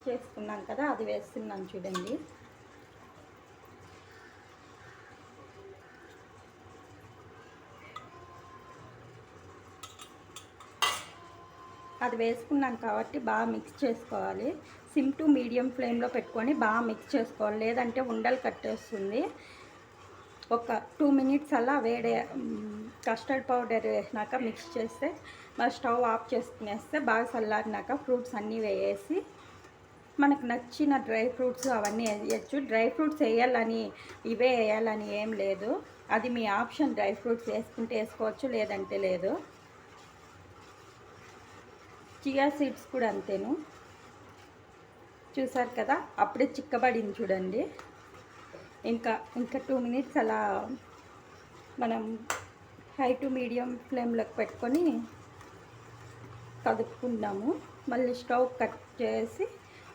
చేసుకున్నాం కదా, అది వేస్తున్నాను చూడండి. అది వేసుకున్నాం కాబట్టి బాగా మిక్స్ చేసుకోవాలి. సిమ్ టు మీడియం ఫ్లేమ్లో పెట్టుకొని బాగా మిక్స్ చేసుకోవాలి, లేదంటే ఉండలు కట్టేస్తుంది. ఒక 2 మినిట్స్ అలా కస్టర్డ్ పౌడర్ వేసినాక మిక్స్ చేస్తే మరి స్టవ్ ఆఫ్ చేసుకునేస్తే బాగా చల్లారినాక ఫ్రూట్స్ అన్నీ వేసి మనకు నచ్చిన డ్రై ఫ్రూట్స్ అవన్నీ వేయచ్చు. డ్రై ఫ్రూట్స్ వేయాలని ఇవే వేయాలని ఏం లేదు, అది మీ ఆప్షన్. డ్రై ఫ్రూట్స్ వేసుకుంటే వేసుకోవచ్చు, లేదంటే లేదు. చియా సీడ్స్ కూడా అంతేను. చూసారు కదా, అప్పుడే చిక్కబడింది చూడండి. ఇంకా 2 మినిట్స్ అలా మనం హై టు మీడియం ఫ్లేమ్లోకి పెట్టుకొని కదుపుకుందాము. మళ్ళీ స్టవ్ కట్ చేసి